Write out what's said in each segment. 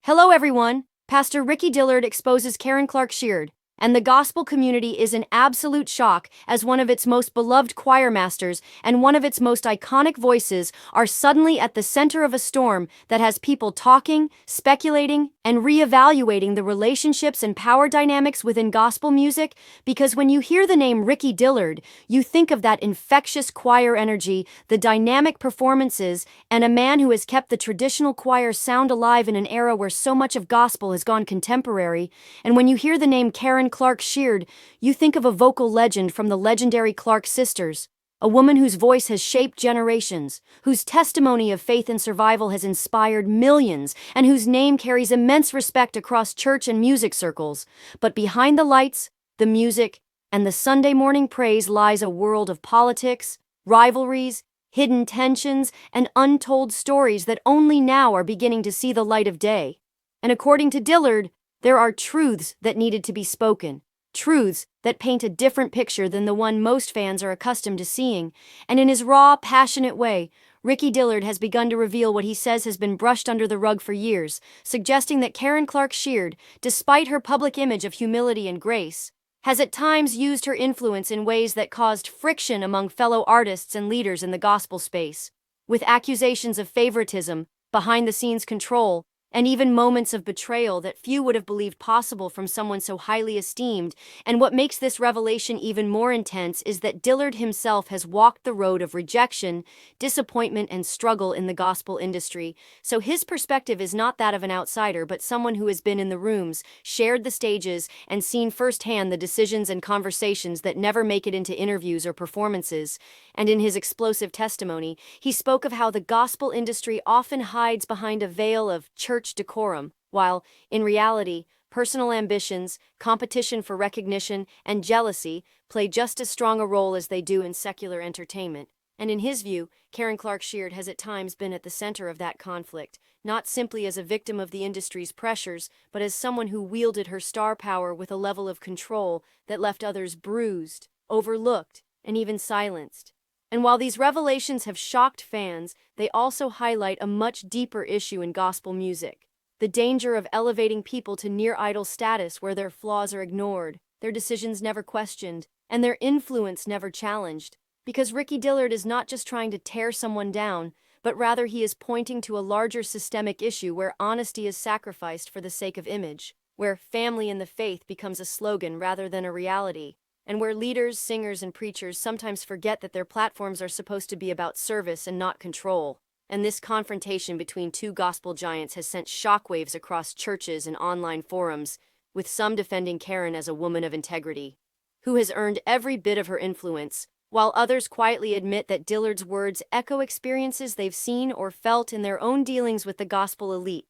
Hello everyone! Pastor Ricky Dillard exposes Karen Clark Sheard, and the gospel community is in absolute shock as one of its most beloved choir masters and one of its most iconic voices are suddenly at the center of a storm that has people talking, speculating, and reevaluating the relationships and power dynamics within gospel music, because when you hear the name Ricky Dillard, you think of that infectious choir energy, the dynamic performances, and a man who has kept the traditional choir sound alive in an era where so much of gospel has gone contemporary. And when you hear the name Karen Clark Sheard, you think of a vocal legend from the legendary Clark sisters, a woman whose voice has shaped generations, whose testimony of faith and survival has inspired millions, and whose name carries immense respect across church and music circles. But behind the lights, the music, and the Sunday morning praise lies a world of politics, rivalries, hidden tensions, and untold stories that only now are beginning to see the light of day. And according to Dillard, there are truths that needed to be spoken, truths that paint a different picture than the one most fans are accustomed to seeing, and in his raw, passionate way, Ricky Dillard has begun to reveal what he says has been brushed under the rug for years, suggesting that Karen Clark Sheard, despite her public image of humility and grace, has at times used her influence in ways that caused friction among fellow artists and leaders in the gospel space, with accusations of favoritism, behind-the-scenes control, and even moments of betrayal that few would have believed possible from someone so highly esteemed. And what makes this revelation even more intense is that Dillard himself has walked the road of rejection, disappointment, and struggle in the gospel industry, so his perspective is not that of an outsider but someone who has been in the rooms, shared the stages, and seen firsthand the decisions and conversations that never make it into interviews or performances. And in his explosive testimony, he spoke of how the gospel industry often hides behind a veil of church decorum, while, in reality, personal ambitions, competition for recognition, and jealousy play just as strong a role as they do in secular entertainment. And in his view, Karen Clark Sheard has at times been at the center of that conflict, not simply as a victim of the industry's pressures, but as someone who wielded her star power with a level of control that left others bruised, overlooked, and even silenced. And while these revelations have shocked fans, they also highlight a much deeper issue in gospel music: the danger of elevating people to near-idol status where their flaws are ignored, their decisions never questioned, and their influence never challenged. Because Ricky Dillard is not just trying to tear someone down, but rather he is pointing to a larger systemic issue where honesty is sacrificed for the sake of image, where family in the faith becomes a slogan rather than a reality, and where leaders, singers, and preachers sometimes forget that their platforms are supposed to be about service and not control. And this confrontation between two gospel giants has sent shockwaves across churches and online forums, with some defending Karen as a woman of integrity, who has earned every bit of her influence, while others quietly admit that Dillard's words echo experiences they've seen or felt in their own dealings with the gospel elite.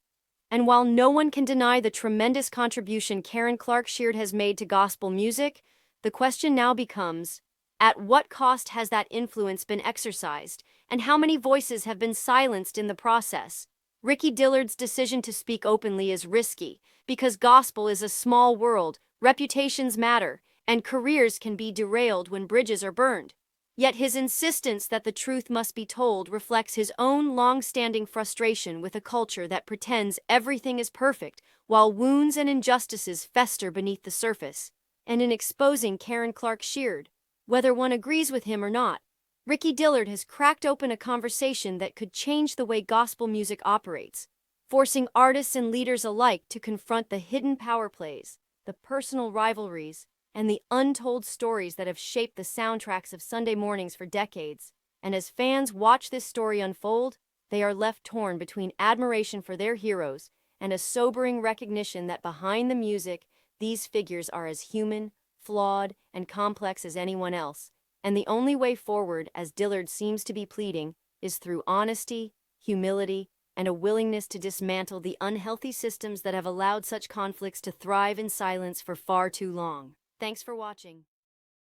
And while no one can deny the tremendous contribution Karen Clark Sheard has made to gospel music, the question now becomes, at what cost has that influence been exercised, and how many voices have been silenced in the process? Ricky Dillard's decision to speak openly is risky, because gospel is a small world, reputations matter, and careers can be derailed when bridges are burned. Yet his insistence that the truth must be told reflects his own long-standing frustration with a culture that pretends everything is perfect, while wounds and injustices fester beneath the surface. And in exposing Karen Clark Sheard, whether one agrees with him or not, Ricky Dillard has cracked open a conversation that could change the way gospel music operates, forcing artists and leaders alike to confront the hidden power plays, the personal rivalries, and the untold stories that have shaped the soundtracks of Sunday mornings for decades. And as fans watch this story unfold, they are left torn between admiration for their heroes and a sobering recognition that behind the music, these figures are as human, flawed, and complex as anyone else, and the only way forward, as Dillard seems to be pleading, is through honesty, humility, and a willingness to dismantle the unhealthy systems that have allowed such conflicts to thrive in silence for far too long. Thanks for watching.